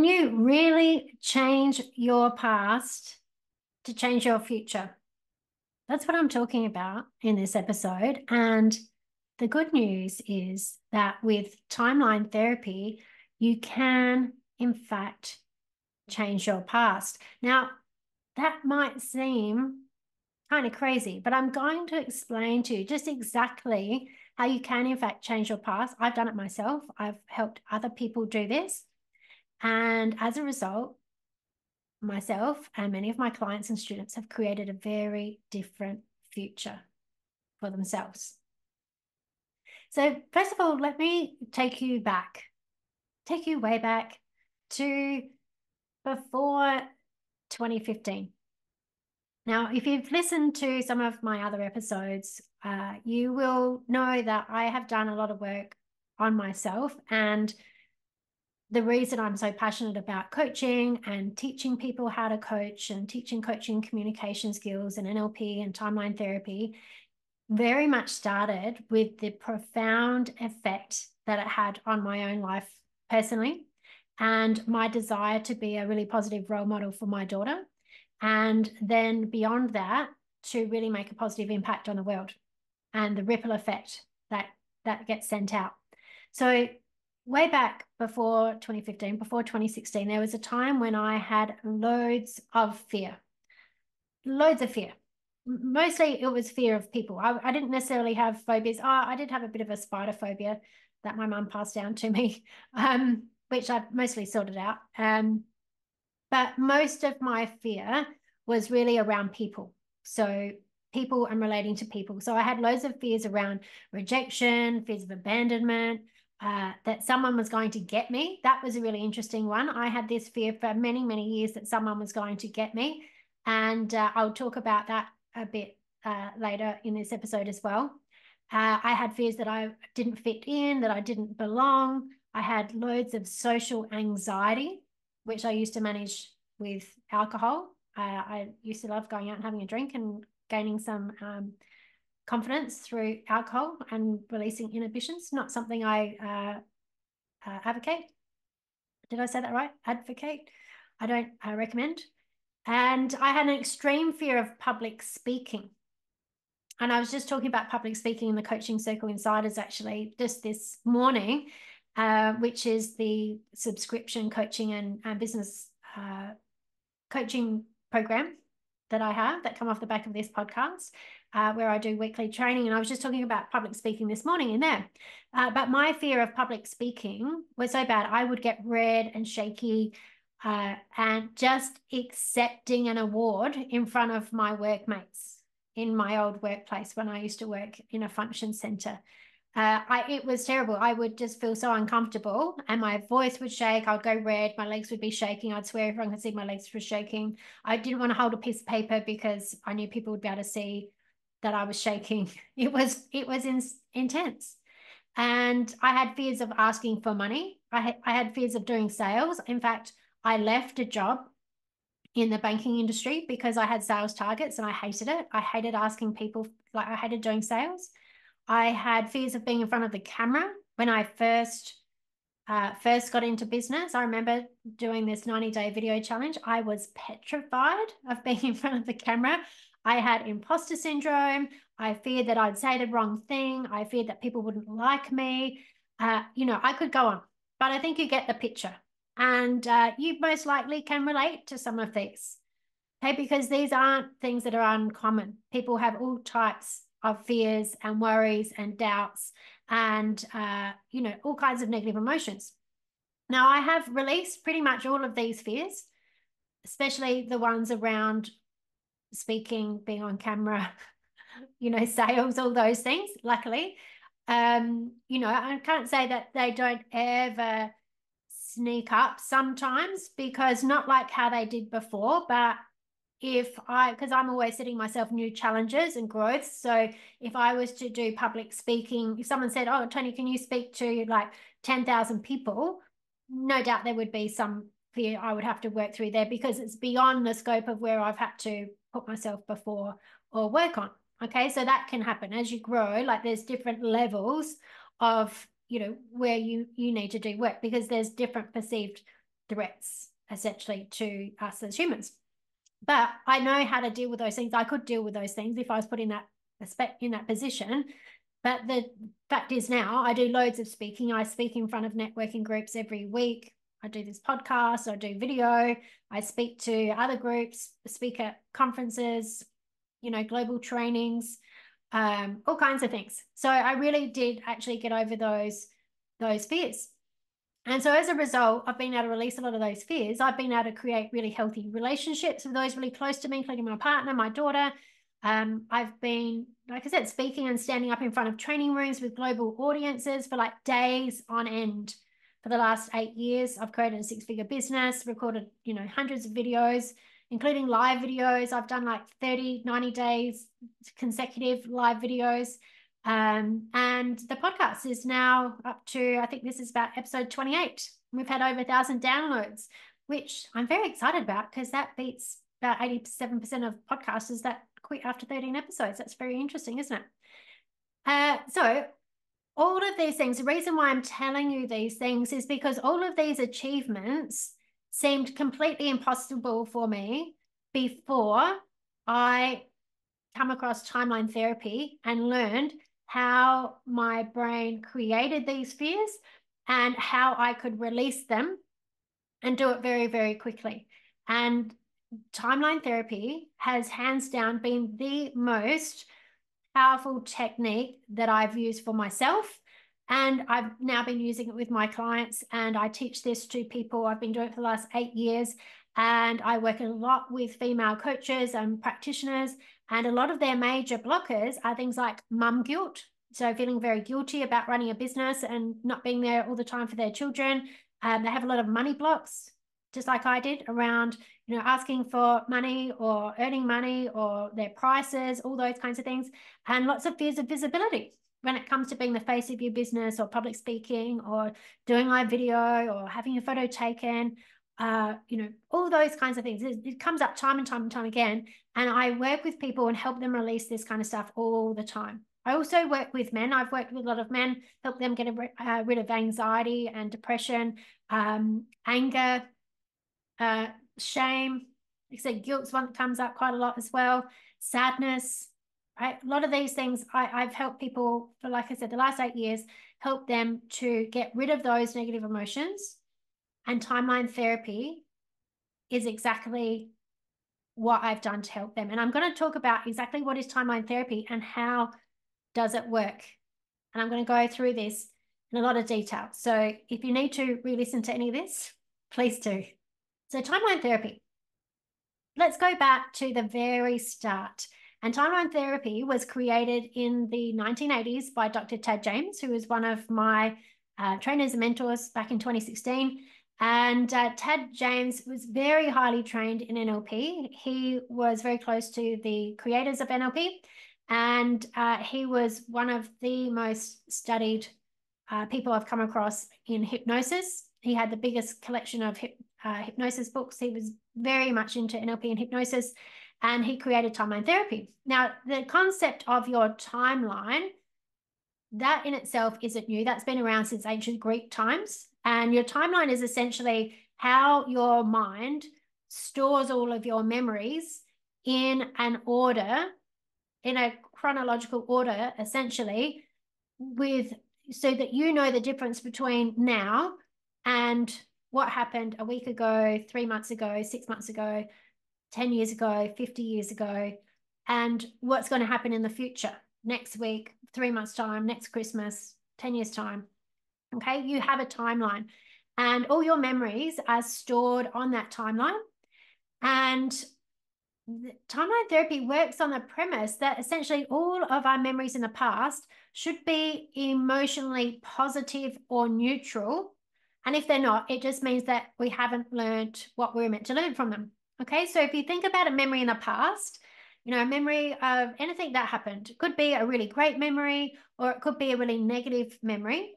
you really change your past to change your future? That's what I'm talking about in this episode. And the good news is that with timeline therapy, you can, in fact, change your past. Now, that might seem kind of crazy, but I'm going to explain to you just exactly how you can, in fact, change your past. I've done it myself. I've helped other people do this. And as a result, myself and many of my clients and students have created a very different future for themselves. So first of all, let me take you way back to before 2015. Now, if you've listened to some of my other episodes, you will know that I have done a lot of work on myself, and the reason I'm so passionate about coaching and teaching people how to coach and teaching coaching communication skills and NLP and timeline therapy very much started with the profound effect that it had on my own life personally and my desire to be a really positive role model for my daughter. And then beyond that, to really make a positive impact on the world and the ripple effect that gets sent out. So way back before 2015, before 2016, there was a time when I had loads of fear. Mostly it was fear of people. I didn't necessarily have phobias. I did have a bit of a spider phobia that my mum passed down to me, which I've mostly sorted out. But most of my fear was really around people. So people and relating to people. So I had loads of fears around rejection, fears of abandonment, that someone was going to get me. That was a really interesting one. I had this fear for many, many years that someone was going to get me. And I'll talk about that a bit later in this episode as well. I had fears that I didn't fit in, that I didn't belong. I had loads of social anxiety, which I used to manage with alcohol. I used to love going out and having a drink and gaining some confidence through alcohol and releasing inhibitions. Not something I advocate. Did I say that right? Advocate. I don't recommend. And I had an extreme fear of public speaking. And I was just talking about public speaking in the Coaching Circle Insiders actually just this morning, which is the subscription coaching and business coaching program that I have that come off the back of this podcast, where I do weekly training. And I was just talking about public speaking this morning in there. But my fear of public speaking was so bad. I would get red and shaky, and just accepting an award in front of my workmates in my old workplace when I used to work in a function center. It was terrible. I would just feel so uncomfortable and my voice would shake. I'd go red. My legs would be shaking. I'd swear everyone could see my legs were shaking. I didn't want to hold a piece of paper because I knew people would be able to see that I was shaking. It was intense. And I had fears of asking for money. I had fears of doing sales. In fact, I left a job in the banking industry because I had sales targets and I hated it. I hated asking people, like I hated doing sales. I had fears of being in front of the camera when I first got into business. I remember doing this 90-day video challenge. I was petrified of being in front of the camera. I had imposter syndrome. I feared that I'd say the wrong thing. I feared that people wouldn't like me. I could go on, but I think you get the picture. And you most likely can relate to some of these, okay? Because these aren't things that are uncommon. People have all types of fears and worries and doubts and, all kinds of negative emotions. Now, I have released pretty much all of these fears, especially the ones around speaking, being on camera, sales, all those things, luckily. I can't say that they don't ever sneak up sometimes, because not like how they did before, but because I'm always setting myself new challenges and growth. So if I was to do public speaking, if someone said, oh, Toni, can you speak to like 10,000 people? No doubt there would be some fear I would have to work through there because it's beyond the scope of where I've had to put myself before or work on. Okay, so that can happen as you grow. Like there's different levels of, where you need to do work because there's different perceived threats, essentially, to us as humans. But I know how to deal with those things. I could deal with those things if I was put in that position. But the fact is now I do loads of speaking. I speak in front of networking groups every week. I do this podcast, I do video, I speak to other groups, speak at conferences, global trainings, all kinds of things. So I really did actually get over those fears. And so as a result, I've been able to release a lot of those fears. I've been able to create really healthy relationships with those really close to me, including my partner, my daughter. I've been, like I said, speaking and standing up in front of training rooms with global audiences for like days on end. For the last 8 years, I've created a 6-figure business, recorded, hundreds of videos, including live videos. I've done like 30, 90 days consecutive live videos. And the podcast is now up to, I think this is about episode 28. We've had over 1,000 downloads, which I'm very excited about because that beats about 87% of podcasters that quit after 13 episodes. That's very interesting, isn't it? So all of these things, the reason why I'm telling you these things is because all of these achievements seemed completely impossible for me before I come across timeline therapy and learned how my brain created these fears and how I could release them and do it very, very quickly. And timeline therapy has hands down been the most powerful technique that I've used for myself. And I've now been using it with my clients, and I teach this to people. I've been doing it for the last 8 years, and I work a lot with female coaches and practitioners, and a lot of their major blockers are things like mum guilt. So feeling very guilty about running a business and not being there all the time for their children. They have a lot of money blocks, just like I did, around asking for money or earning money or their prices, all those kinds of things, and lots of fears of visibility when it comes to being the face of your business or public speaking or doing live video or having a photo taken, all those kinds of things. It comes up time and time and time again, and I work with people and help them release this kind of stuff all the time. I also work with men. I've worked with a lot of men, help them get rid of anxiety and depression, anger, shame. Like I said, guilt's one that comes up quite a lot as well. Sadness, right? A lot of these things I've helped people for, like I said, the last 8 years, help them to get rid of those negative emotions. And timeline therapy is exactly what I've done to help them. And I'm going to talk about exactly what is timeline therapy and how does it work. And I'm going to go through this in a lot of detail. So if you need to re-listen to any of this, please do. So timeline therapy. Let's go back to the very start. And timeline therapy was created in the 1980s by Dr. Tad James, who was one of my trainers and mentors back in 2016. And Tad James was very highly trained in NLP. He was very close to the creators of NLP. And he was one of the most studied people I've come across in hypnosis. He had the biggest collection of hypnosis books. He was very much into NLP and hypnosis, and he created timeline therapy. Now, the concept of your timeline, that in itself isn't new. That's been around since ancient Greek times. And your timeline is essentially how your mind stores all of your memories in an order, in a chronological order, essentially, so that you know the difference between now and what happened a week ago, 3 months ago, 6 months ago, 10 years ago, 50 years ago, and what's going to happen in the future, next week, 3 months' time, next Christmas, 10 years' time. Okay, you have a timeline, and all your memories are stored on that timeline. And timeline therapy works on the premise that essentially all of our memories in the past should be emotionally positive or neutral. And if they're not, it just means that we haven't learned what we're meant to learn from them. Okay, so if you think about a memory in the past, a memory of anything that happened, it could be a really great memory or it could be a really negative memory.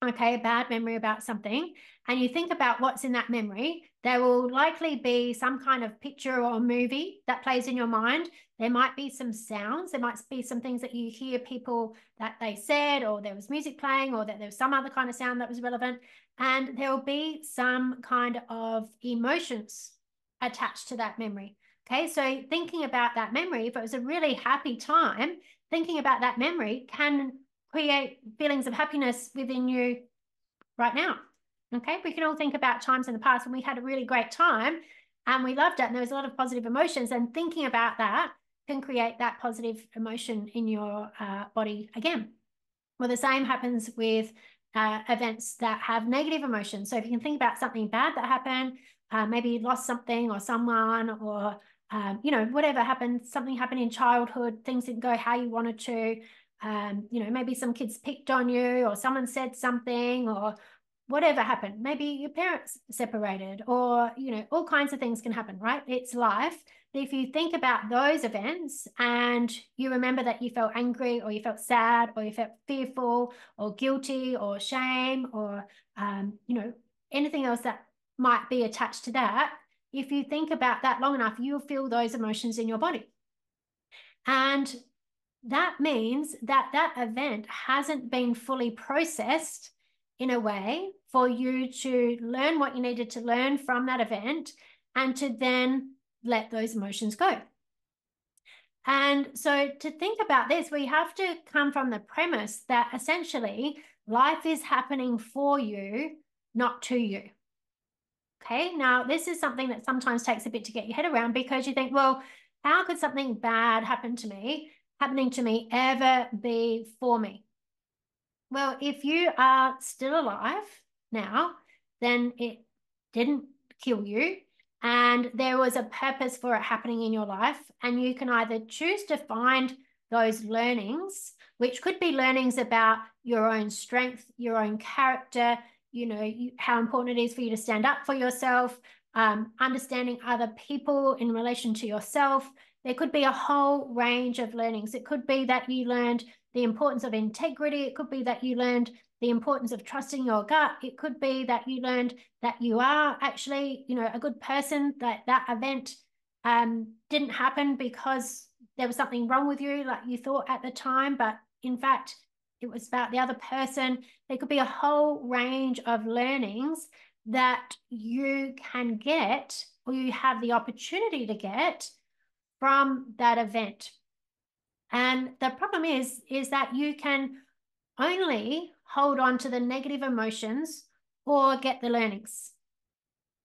okay, a bad memory about something, and you think about what's in that memory, there will likely be some kind of picture or movie that plays in your mind. There might be some sounds. There might be some things that you hear people that they said, or there was music playing, or that there was some other kind of sound that was relevant. And there will be some kind of emotions attached to that memory. Okay, so thinking about that memory, if it was a really happy time, thinking about that memory can create feelings of happiness within you right now. Okay, we can all think about times in the past when we had a really great time and we loved it and there was a lot of positive emotions, and thinking about that can create that positive emotion in your body again. Well, the same happens with events that have negative emotions. So if you can think about something bad that happened, maybe you lost something or someone, or you know, whatever happened, something happened in childhood, things didn't go how you wanted to, you know, maybe some kids picked on you, or someone said something, or whatever happened. Maybe your parents separated, or, you know, all kinds of things can happen, right? It's life. But if you think about those events and you remember that you felt angry, or you felt sad, or you felt fearful or guilty or shame, or, you know, anything else that might be attached to that, if you think about that long enough, you'll feel those emotions in your body. And that means that that event hasn't been fully processed in a way for you to learn what you needed to learn from that event, and to then let those emotions go. And so to think about this, we have to come from the premise that essentially life is happening for you, not to you. Okay, now this is something that sometimes takes a bit to get your head around, because you think, well, how could something bad happening to me ever be for me? Well, if you are still alive now, then it didn't kill you, and there was a purpose for it happening in your life. And you can either choose to find those learnings, which could be learnings about your own strength, your own character, you know, how important it is for you to stand up for yourself, understanding other people in relation to yourself. There could be a whole range of learnings. It could be that you learned the importance of integrity. It could be that you learned the importance of trusting your gut. It could be that you learned that you are actually, you know, a good person, that that event didn't happen because there was something wrong with you, like you thought at the time, but in fact, it was about the other person. There could be a whole range of learnings that you can get, or you have the opportunity to get from that event. And the problem is that you can only hold on to the negative emotions or get the learnings.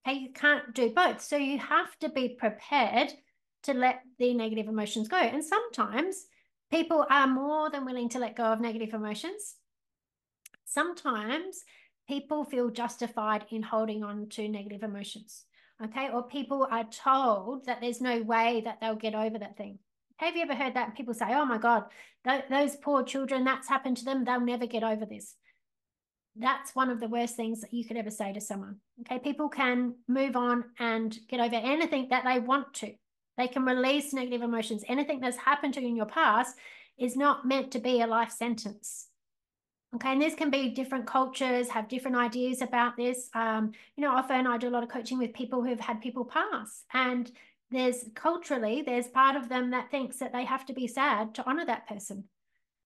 Okay, you can't do both. So you have to be prepared to let the negative emotions go. And sometimes people are more than willing to let go of negative emotions. Sometimes people feel justified in holding on to negative emotions. Okay, or people are told that there's no way that they'll get over that thing. Have you ever heard that? People say, oh my God, those poor children, that's happened to them. They'll never get over this. That's one of the worst things that you could ever say to someone. Okay, people can move on and get over anything that they want to. They can release negative emotions. Anything that's happened to you in your past is not meant to be a life sentence. Okay, and this can be different cultures, have different ideas about this. You know, often I do a lot of coaching with people who've had people pass, and there's part of them that thinks that they have to be sad to honor that person.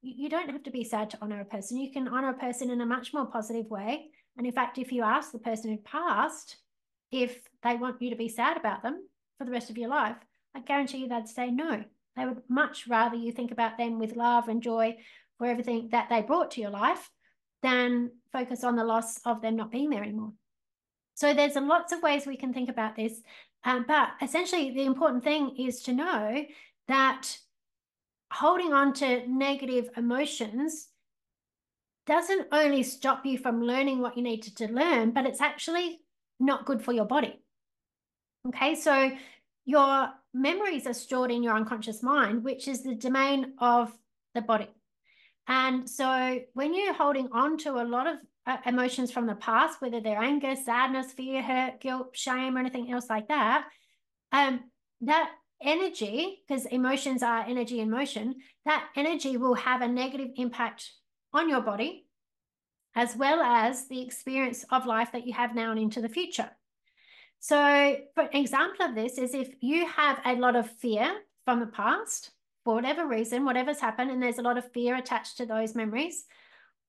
You don't have to be sad to honor a person. You can honor a person in a much more positive way. And in fact, if you ask the person who passed if they want you to be sad about them for the rest of your life, I guarantee you they'd say no. They would much rather you think about them with love and joy for everything that they brought to your life than focus on the loss of them not being there anymore. So there's lots of ways we can think about this. But essentially, the important thing is to know that holding on to negative emotions doesn't only stop you from learning what you needed to learn, but it's actually not good for your body. Okay, so your memories are stored in your unconscious mind, which is the domain of the body. And so when you're holding on to a lot of emotions from the past, whether they're anger, sadness, fear, hurt, guilt, shame, or anything else like that, that energy, because emotions are energy in motion, that energy will have a negative impact on your body as well as the experience of life that you have now and into the future. So, for an example of this is if you have a lot of fear from the past, for whatever reason, whatever's happened, and there's a lot of fear attached to those memories,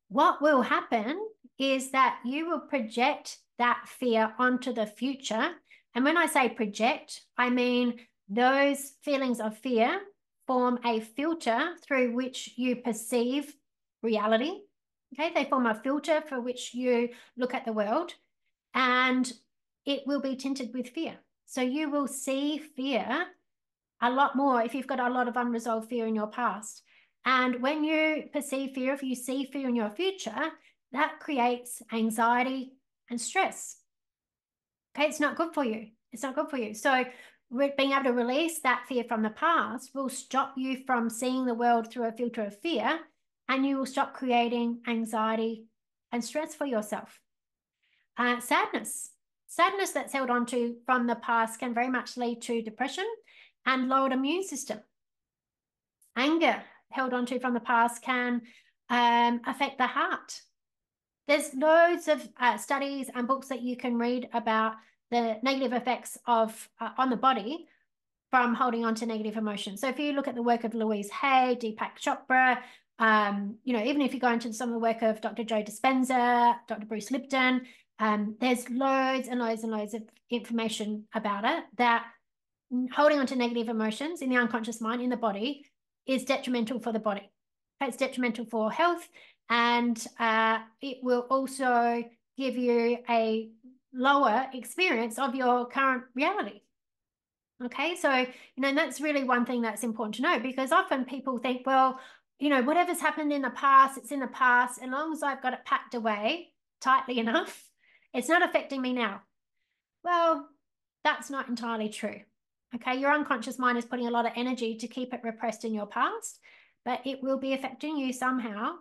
what will happen is that you will project that fear onto the future. And when I say project, I mean those feelings of fear form a filter through which you perceive reality. Okay, they form a filter for which you look at the world, and it will be tinted with fear. So you will see fear a lot more if you've got a lot of unresolved fear in your past. And when you perceive fear, if you see fear in your future, that creates anxiety and stress. Okay, it's not good for you. It's not good for you. So being able to release that fear from the past will stop you from seeing the world through a filter of fear, and you will stop creating anxiety and stress for yourself. Sadness that's held onto from the past can very much lead to depression and lowered immune system. Anger held onto from the past can affect the heart. There's loads of studies and books that you can read about the negative effects of on the body from holding on to negative emotions. So if you look at the work of Louise Hay, Deepak Chopra, even if you go into some of the work of Dr. Joe Dispenza, Dr. Bruce Lipton, there's loads and loads and loads of information about it, that holding on to negative emotions in the unconscious mind, in the body, is detrimental for the body. It's detrimental for health, and it will also give you a lower experience of your current reality. Okay, so, that's really one thing that's important to know, because often people think, well, whatever's happened in the past, it's in the past. As long as I've got it packed away tightly enough, it's not affecting me now. Well, that's not entirely true. Okay, your unconscious mind is putting a lot of energy to keep it repressed in your past, but it will be affecting you somehow,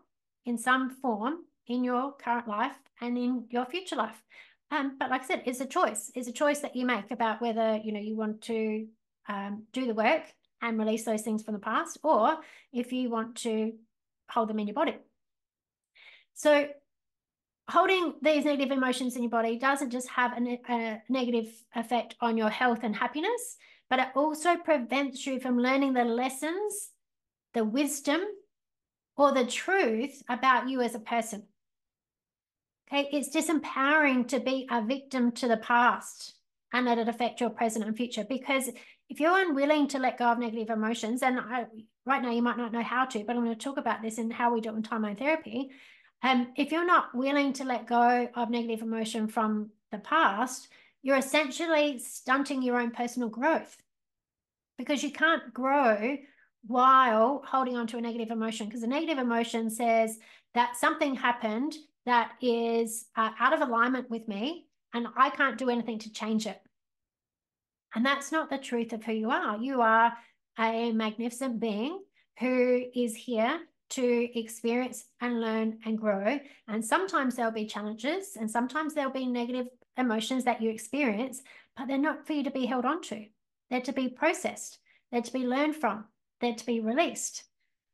in some form, in your current life and in your future life. But like I said, it's a choice. It's a choice that you make about whether, you want to do the work and release those things from the past, or if you want to hold them in your body. So holding these negative emotions in your body doesn't just have a negative effect on your health and happiness, but it also prevents you from learning the lessons, the wisdom, or the truth about you as a person. Okay, it's disempowering to be a victim to the past and let it affect your present and future. Because if you're unwilling to let go of negative emotions, and right now you might not know how to, but I'm going to talk about this and how we do it in timeline therapy. If you're not willing to let go of negative emotion from the past, you're essentially stunting your own personal growth, because you can't grow while holding on to a negative emotion, because a negative emotion says that something happened that is out of alignment with me and I can't do anything to change it. And that's not the truth of who you are. You are a magnificent being who is here to experience and learn and grow. And sometimes there'll be challenges, and sometimes there'll be negative emotions that you experience, but they're not for you to be held on to. They're to be processed. They're to be learned from. They're to be released,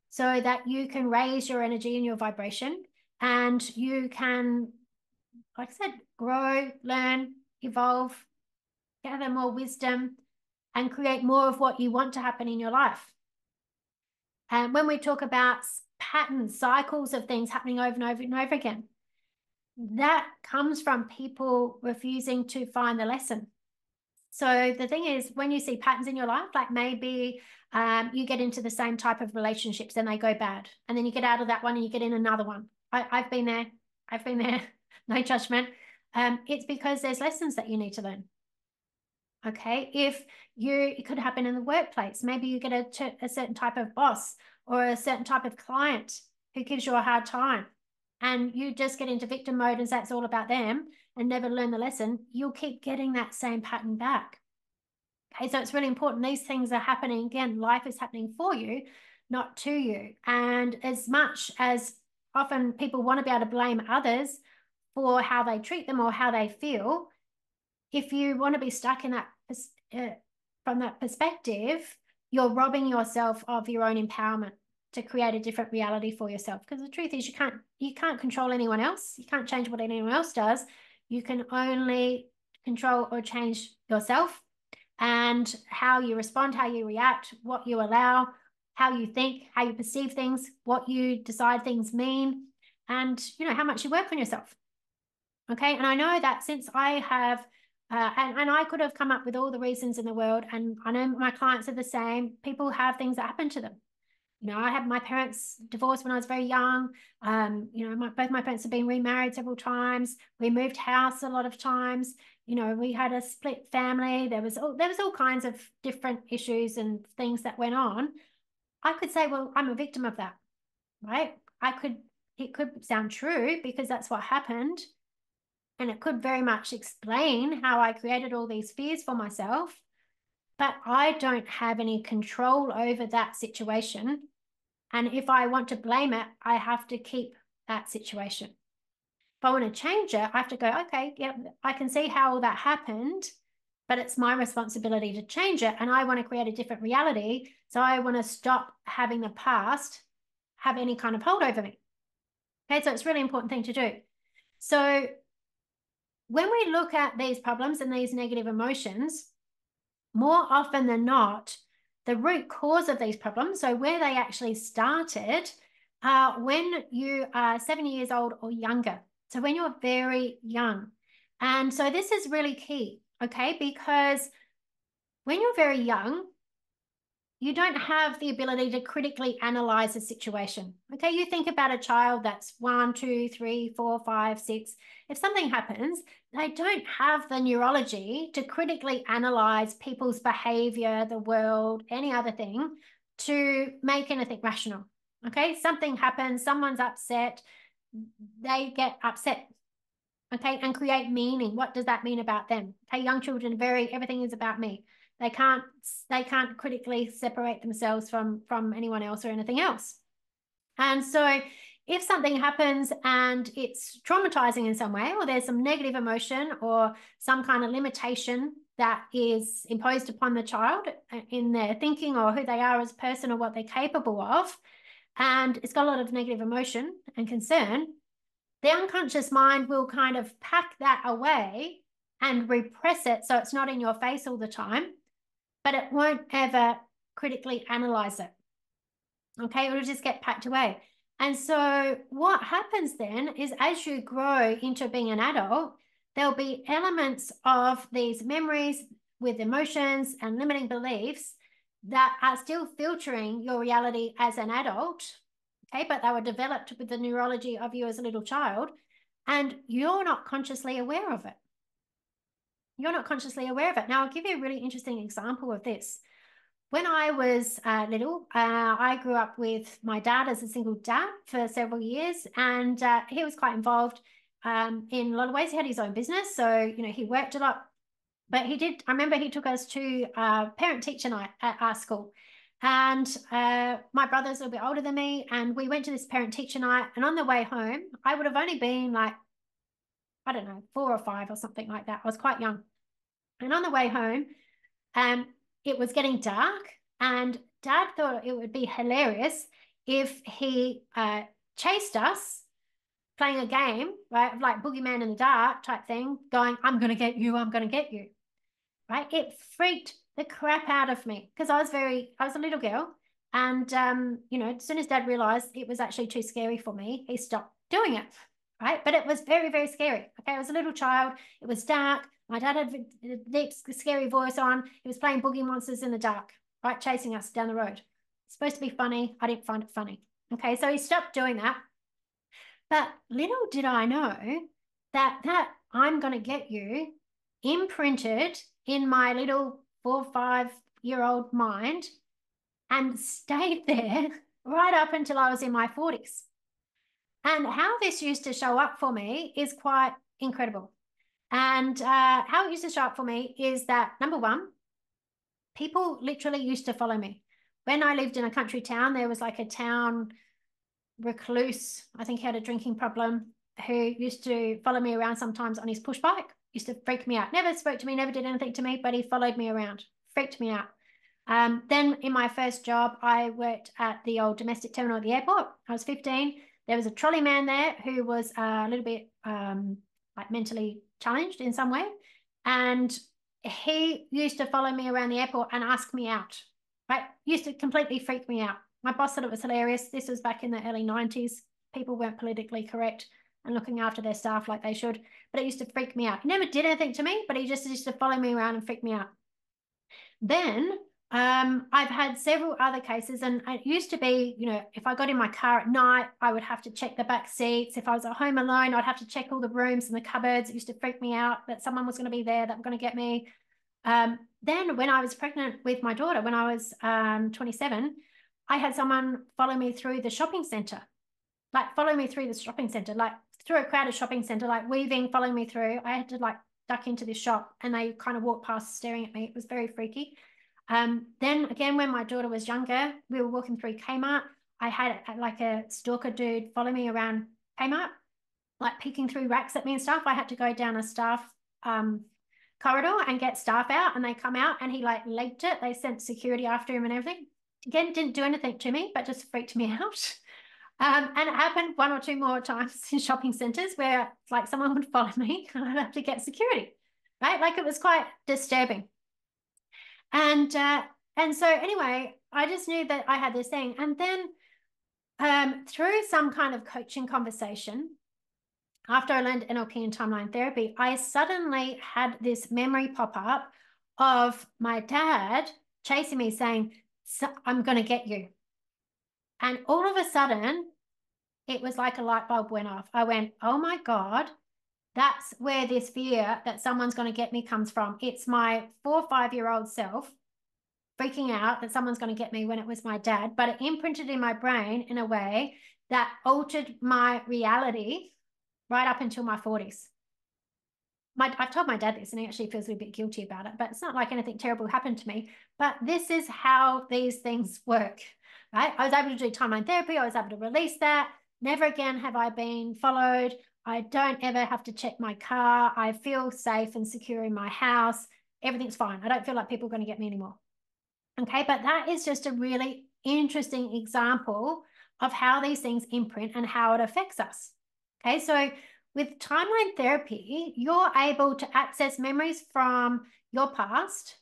so that you can raise your energy and your vibration, and you can, like I said, grow, learn, evolve, gather more wisdom, and create more of what you want to happen in your life. And when we talk about patterns, cycles of things happening over and over and over again, that comes from people refusing to find the lesson. So the thing is, when you see patterns in your life, like maybe you get into the same type of relationships and they go bad, and then you get out of that one and you get in another one. I've been there. I've been there. No judgment. It's because there's lessons that you need to learn. Okay, it could happen in the workplace. Maybe you get a certain type of boss or a certain type of client who gives you a hard time, and you just get into victim mode and say it's all about them and never learn the lesson. You'll keep getting that same pattern back. Okay, so it's really important. These things are happening. Again, life is happening for you, not to you. And as much as often people want to be able to blame others for how they treat them or how they feel, if you want to be stuck in that from that perspective, you're robbing yourself of your own empowerment. to create a different reality for yourself. Because the truth is you can't control anyone else. You can't change what anyone else does. You can only control or change yourself and how you respond, how you react, what you allow, how you think, how you perceive things, what you decide things mean, and how much you work on yourself. Okay. And I know that since I have and I could have come up with all the reasons in the world, and I know my clients are the same. People have things that happen to them. I had my parents divorced when I was very young. Both my parents have been remarried several times. We moved house a lot of times. We had a split family. There was all kinds of different issues and things that went on. I could say, well, I'm a victim of that, right? It could sound true because that's what happened. And it could very much explain how I created all these fears for myself. But I don't have any control over that situation. And if I want to blame it, I have to keep that situation. If I want to change it, I have to go, okay, yeah, I can see how all that happened, but it's my responsibility to change it. And I want to create a different reality. So I want to stop having the past have any kind of hold over me. Okay, so it's a really important thing to do. So when we look at these problems and these negative emotions, more often than not, the root cause of these problems, so where they actually started, when you are 7 years old or younger. So when you're very young. And so this is really key, okay? Because when you're very young, you don't have the ability to critically analyze a situation. Okay, you think about a child that's 1, 2, 3, 4, 5, 6. If something happens, they don't have the neurology to critically analyze people's behavior, the world, any other thing to make anything rational. Okay, something happens, someone's upset, they get upset. Okay, and create meaning. What does that mean about them? Okay, young children, everything is about me. They can't critically separate themselves from anyone else or anything else. And so if something happens and it's traumatizing in some way, or there's some negative emotion or some kind of limitation that is imposed upon the child in their thinking or who they are as a person or what they're capable of, and it's got a lot of negative emotion and concern, the unconscious mind will kind of pack that away and repress it so it's not in your face all the time, but it won't ever critically analyze it. Okay, it'll just get packed away. And so what happens then is as you grow into being an adult, there'll be elements of these memories with emotions and limiting beliefs that are still filtering your reality as an adult, okay, but they were developed with the neurology of you as a little child, and you're not consciously aware of it. You're not consciously aware of it. Now, I'll give you a really interesting example of this. When I was little, I grew up with my dad as a single dad for several years, and he was quite involved in a lot of ways. He had his own business, so he worked a lot. But I remember he took us to parent-teacher night at our school. And my brother's a little bit older than me, and we went to this parent-teacher night. And on the way home, I would have only been like, I don't know, 4 or 5 or something like that. I was quite young. And on the way home, it was getting dark, and Dad thought it would be hilarious if he chased us playing a game, right, like boogeyman in the dark type thing, going, I'm going to get you, I'm going to get you, right? It freaked the crap out of me because I was a little girl, and as soon as Dad realized it was actually too scary for me, he stopped doing it, right? But it was very, very scary. Okay, I was a little child, it was dark. My dad had a deep, scary voice on. He was playing boogie monsters in the dark, right, chasing us down the road. It's supposed to be funny. I didn't find it funny. Okay, so he stopped doing that. But little did I know that I'm going to get you imprinted in my little 4 or 5-year-old mind and stayed there right up until I was in my 40s. And how this used to show up for me is quite incredible. And how it used to show up for me is that, number one, people literally used to follow me. When I lived in a country town, there was like a town recluse, I think he had a drinking problem, who used to follow me around sometimes on his push bike. Used to freak me out. Never spoke to me, never did anything to me, but he followed me around. Freaked me out. Then in my first job, I worked at the old domestic terminal at the airport. I was 15. There was a trolley man there who was a little bit like mentally challenged in some way. And he used to follow me around the airport and ask me out, right? Used to completely freak me out. My boss thought it was hilarious. This was back in the early 90s. People weren't politically correct and looking after their staff like they should, but it used to freak me out. He never did anything to me, but he just used to follow me around and freak me out. Then I've had several other cases, and it used to be, you know, if I got in my car at night, I would have to check the back seats. If I was at home alone, I'd have to check all the rooms and the cupboards. It used to freak me out that someone was going to be there that was going to get me. Then when I was pregnant with my daughter, when I was 27, I had someone follow me through the shopping centre, like follow me through the shopping centre, like through a crowded shopping centre, like weaving, following me through. I had to like duck into this shop and they kind of walked past staring at me. It was very freaky. Then again, when my daughter was younger, we were walking through Kmart. I had like a stalker dude follow me around Kmart, like peeking through racks at me and stuff. I had to go down a staff corridor and get staff out, and they come out and he like legged it. They sent security after him and everything. Again, didn't do anything to me, but just freaked me out. And it happened one or two more times in shopping centres where like someone would follow me and I'd have to get security, right? Like it was quite disturbing. And so anyway, I just knew that I had this thing. And then through some kind of coaching conversation, after I learned NLP and timeline therapy, I suddenly had this memory pop up of my dad chasing me saying, I'm going to get you. And all of a sudden, it was like a light bulb went off. I went, oh my God, that's where this fear that someone's going to get me comes from. It's my 4 or 5-year-old self freaking out that someone's going to get me when it was my dad, but it imprinted in my brain in a way that altered my reality right up until my 40s. I've told my dad this and he actually feels a bit guilty about it, but it's not like anything terrible happened to me. But this is how these things work, right? I was able to do timeline therapy. I was able to release that. Never again have I been followed. I don't ever have to check my car. I feel safe and secure in my house. Everything's fine. I don't feel like people are going to get me anymore. Okay, but that is just a really interesting example of how these things imprint and how it affects us. Okay, so with timeline therapy, you're able to access memories from your past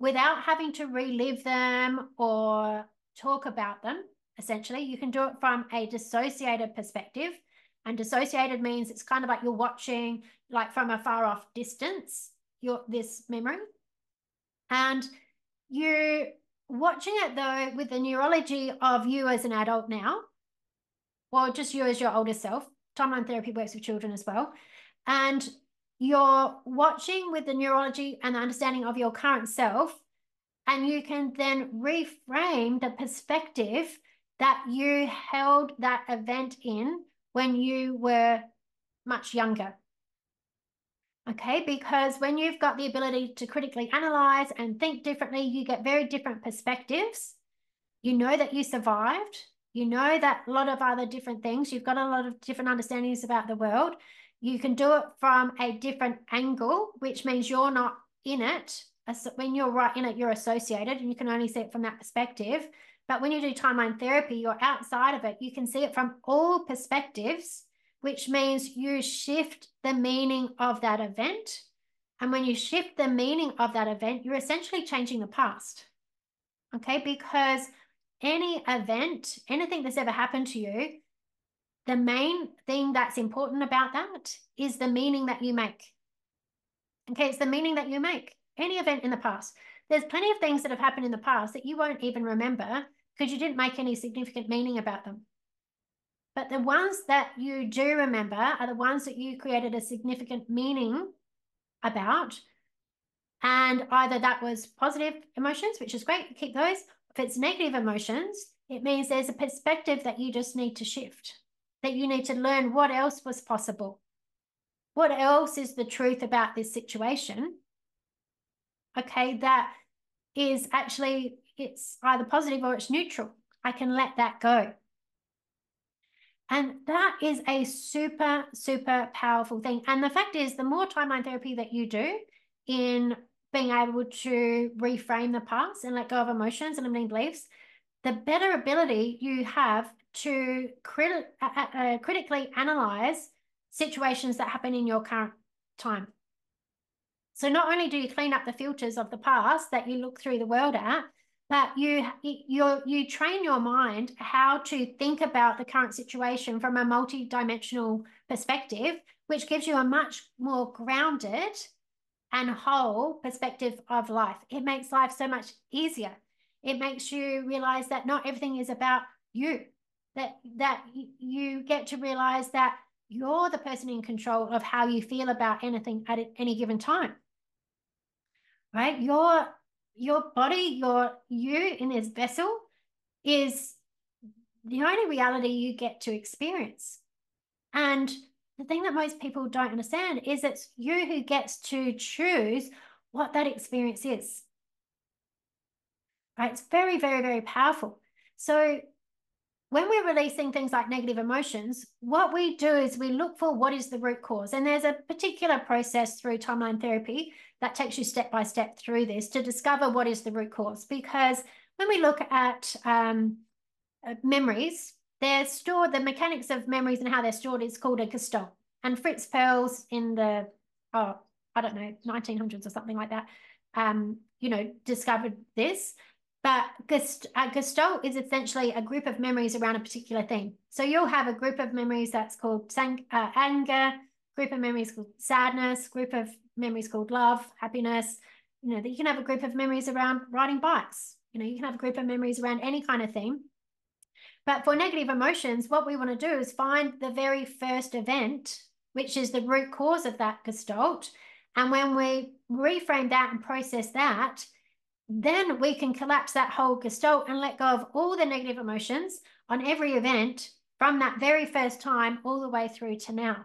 without having to relive them or talk about them. Essentially, you can do it from a dissociated perspective. And dissociated means it's kind of like you're watching, like from a far off distance, this memory. And you're watching it though with the neurology of you as an adult now, or just you as your older self. Timeline therapy works with children as well. And you're watching with the neurology and the understanding of your current self, and you can then reframe the perspective that you held that event in when you were much younger. Okay, because when you've got the ability to critically analyze and think differently, you get very different perspectives. You know that you survived. You know that a lot of other different things. You've got a lot of different understandings about the world. You can do it from a different angle, which means you're not in it. When you're right in it, you're associated and you can only see it from that perspective. But when you do timeline therapy, you're outside of it. You can see it from all perspectives, which means you shift the meaning of that event. And when you shift the meaning of that event, you're essentially changing the past. Okay, because any event, anything that's ever happened to you, the main thing that's important about that is the meaning that you make. Okay, it's the meaning that you make. Any event in the past. There's plenty of things that have happened in the past that you won't even remember because you didn't make any significant meaning about them. But the ones that you do remember are the ones that you created a significant meaning about. And either that was positive emotions, which is great, keep those. If it's negative emotions, it means there's a perspective that you just need to shift, that you need to learn what else was possible. What else is the truth about this situation? Okay, that is actually, it's either positive or it's neutral. I can let that go. And that is a super, super powerful thing. And the fact is, the more timeline therapy that you do in being able to reframe the past and let go of emotions and limiting beliefs, the better ability you have to critically analyze situations that happen in your current time. So not only do you clean up the filters of the past that you look through the world at, but you train your mind how to think about the current situation from a multi-dimensional perspective, which gives you a much more grounded and whole perspective of life. It makes life so much easier. It makes you realize that not everything is about you, that you get to realize that you're the person in control of how you feel about anything at any given time. Right? Your body, you in this vessel is the only reality you get to experience. And the thing that most people don't understand is it's you who gets to choose what that experience is. Right? It's very, very, very powerful. So when we're releasing things like negative emotions, what we do is we look for what is the root cause. And there's a particular process through timeline therapy that takes you step by step through this to discover what is the root cause. Because when we look at memories, they're stored, the mechanics of memories and how they're stored is called a gestalt. And Fritz Perls in the, I don't know, 1900s or something like that, discovered this. But gestalt is essentially a group of memories around a particular thing. So you'll have a group of memories that's called anger, group of memories called sadness, group of memories called love, happiness. You can have a group of memories around riding bikes. You can have a group of memories around any kind of thing. But for negative emotions, what we want to do is find the very first event, which is the root cause of that gestalt. And when we reframe that and process that, then we can collapse that whole gestalt and let go of all the negative emotions on every event from that very first time all the way through to now.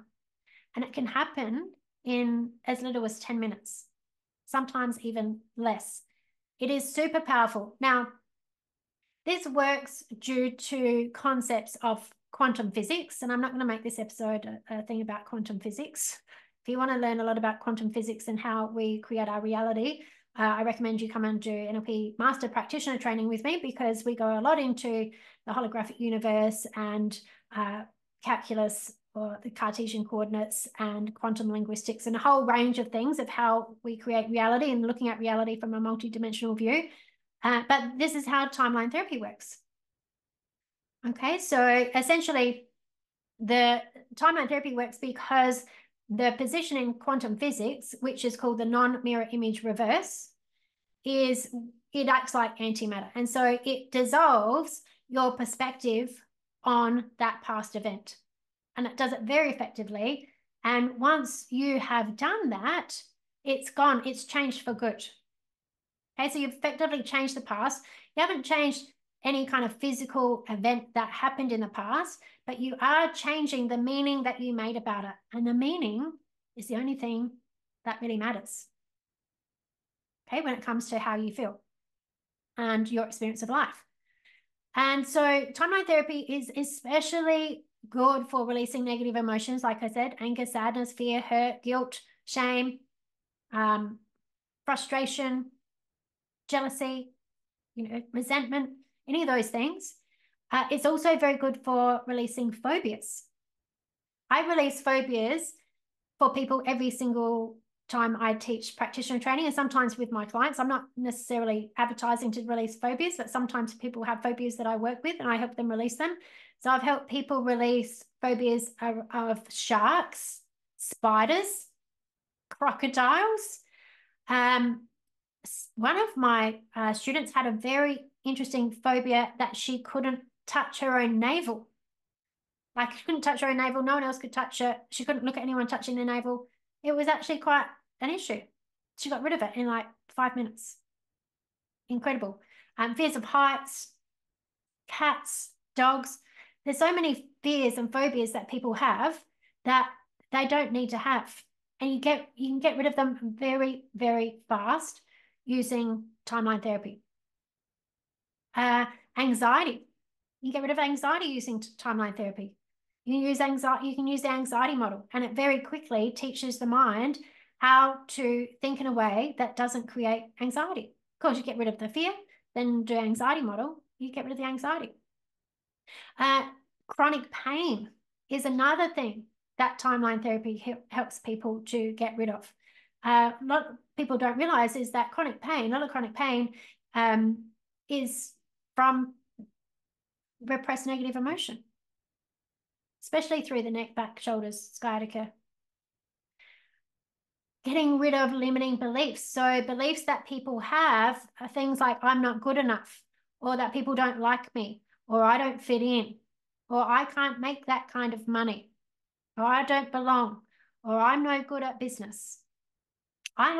And it can happen in as little as 10 minutes, sometimes even less. It is super powerful. Now, this works due to concepts of quantum physics, and I'm not going to make this episode a thing about quantum physics. If you want to learn a lot about quantum physics and how we create our reality, I recommend you come and do NLP Master Practitioner training with me, because we go a lot into the holographic universe and calculus, or the Cartesian coordinates, and quantum linguistics, and a whole range of things of how we create reality and looking at reality from a multidimensional view. But this is how timeline therapy works. Okay, so essentially the timeline therapy works because the position in quantum physics, which is called the non-mirror image reverse, it acts like antimatter. And so it dissolves your perspective on that past event. And it does it very effectively. And once you have done that, it's gone. It's changed for good. Okay, so you've effectively changed the past. You haven't changed any kind of physical event that happened in the past, but you are changing the meaning that you made about it. And the meaning is the only thing that really matters, okay, when it comes to how you feel and your experience of life. And so timeline therapy is especially good for releasing negative emotions, like I said, anger, sadness, fear, hurt, guilt, shame, frustration, jealousy, resentment, any of those things. It's also very good for releasing phobias. I release phobias for people every single time I teach practitioner training, and sometimes with my clients. I'm not necessarily advertising to release phobias, but sometimes people have phobias that I work with and I help them release them. So I've helped people release phobias of sharks, spiders, crocodiles. One of my students had a very interesting phobia that she couldn't touch her own navel. Like, she couldn't touch her own navel. No one else could touch it. She couldn't look at anyone touching their navel. It was actually quite an issue. She got rid of it in like 5 minutes. Incredible. Fears of heights, cats, dogs. There's so many fears and phobias that people have that they don't need to have. And you can get rid of them very, very fast using timeline therapy. Anxiety. You get rid of anxiety using timeline therapy. You can use the anxiety model, and it very quickly teaches the mind how to think in a way that doesn't create anxiety. Of course, you get rid of the fear, then do anxiety model, you get rid of the anxiety. Chronic pain is another thing that timeline therapy helps people to get rid of. A lot of people don't realize is that chronic pain, a lot of chronic pain is from repressed negative emotion, especially through the neck, back, shoulders, sciatica. Getting rid of limiting beliefs. So beliefs that people have are things like I'm not good enough, or that people don't like me, or I don't fit in, or I can't make that kind of money, or I don't belong, or I'm no good at business. I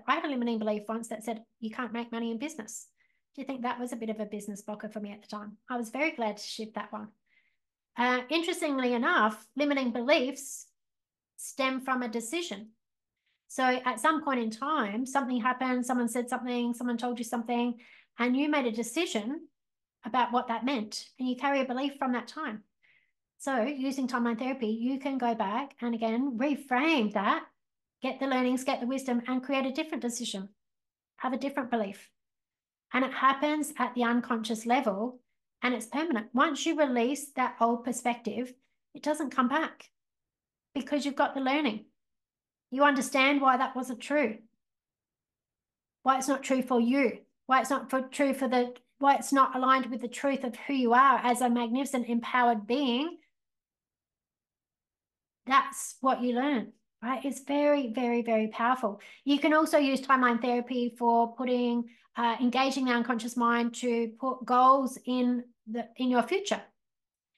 had a limiting belief once that said you can't make money in business. Do you think that was a bit of a business blocker for me at the time? I was very glad to shift that one. Interestingly enough, limiting beliefs stem from a decision. So at some point in time, something happened, someone said something, someone told you something, and you made a decision about what that meant, and you carry a belief from that time. So using timeline therapy, you can go back and again, reframe that, get the learnings, get the wisdom, and create a different decision, have a different belief. And it happens at the unconscious level, and it's permanent. Once you release that old perspective, it doesn't come back because you've got the learning. You understand why that wasn't true, why it's not true for you, why it's not true for why it's not aligned with the truth of who you are as a magnificent, empowered being. That's what you learn, right? It's very, very, very powerful. You can also use timeline therapy for engaging the unconscious mind to put goals in your future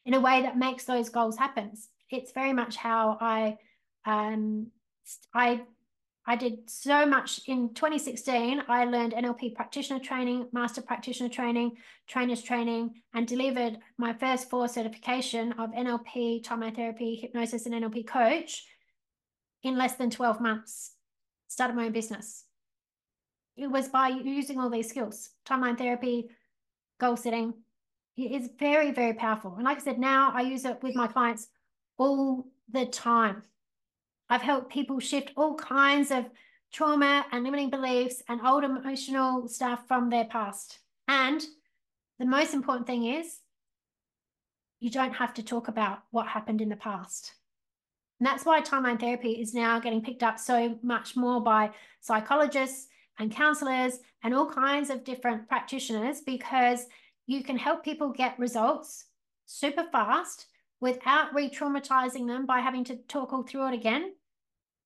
in a way that makes those goals happen. It's very much how I did so much in 2016. I learned NLP practitioner training, master practitioner training, trainers training, and delivered my first 4 certification of NLP, timeline therapy, hypnosis, and NLP coach in less than 12 months. Started my own business. It was by using all these skills, timeline therapy, goal setting. It is very, very powerful. And like I said, now I use it with my clients all the time. I've helped people shift all kinds of trauma and limiting beliefs and old emotional stuff from their past. And the most important thing is you don't have to talk about what happened in the past. And that's why timeline therapy is now getting picked up so much more by psychologists and counsellors and all kinds of different practitioners, because you can help people get results super fast without re-traumatizing them by having to talk all through it again.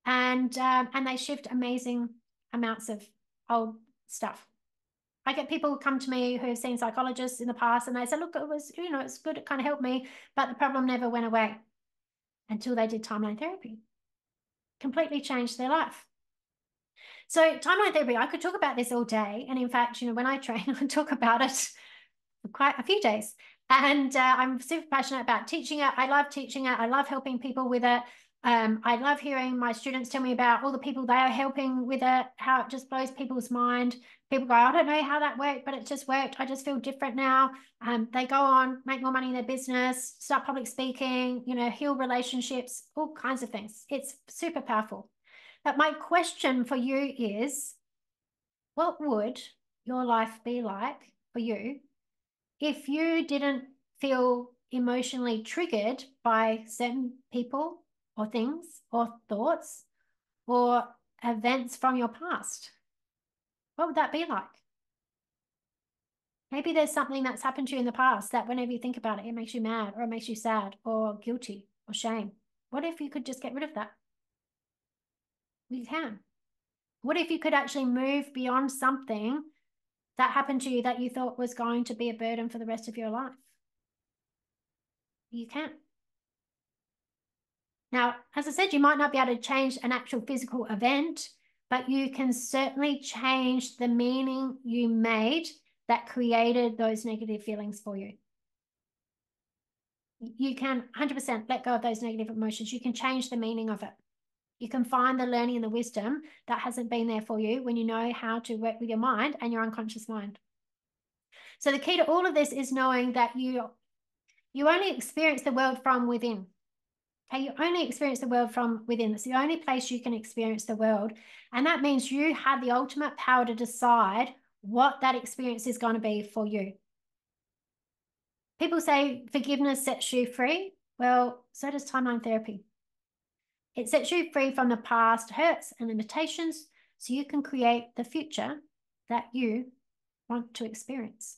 And they shift amazing amounts of old stuff. I get people who come to me who have seen psychologists in the past, and they say, look, it was, it's good, it kind of helped me, but the problem never went away until they did timeline therapy. Completely changed their life. So timeline therapy, I could talk about this all day. And in fact, when I train, I talk about it for quite a few days. And I'm super passionate about teaching it. I love teaching it. I love helping people with it. I love hearing my students tell me about all the people they are helping with it, how it just blows people's mind. People go, I don't know how that worked, but it just worked. I just feel different now. They go on, make more money in their business, start public speaking, heal relationships, all kinds of things. It's super powerful. But my question for you is, what would your life be like for you if you didn't feel emotionally triggered by certain people or things or thoughts or events from your past? What would that be like? Maybe there's something that's happened to you in the past that whenever you think about it, it makes you mad or it makes you sad or guilty or shame. What if you could just get rid of that? You can. What if you could actually move beyond something that happened to you that you thought was going to be a burden for the rest of your life? You can. Now, as I said, you might not be able to change an actual physical event, but you can certainly change the meaning you made that created those negative feelings for you. You can 100% let go of those negative emotions. You can change the meaning of it. You can find the learning and the wisdom that hasn't been there for you when you know how to work with your mind and your unconscious mind. So the key to all of this is knowing that you only experience the world from within. Okay, you only experience the world from within. It's the only place you can experience the world. And that means you have the ultimate power to decide what that experience is going to be for you. People say forgiveness sets you free. Well, so does timeline therapy. It sets you free from the past hurts and limitations so you can create the future that you want to experience.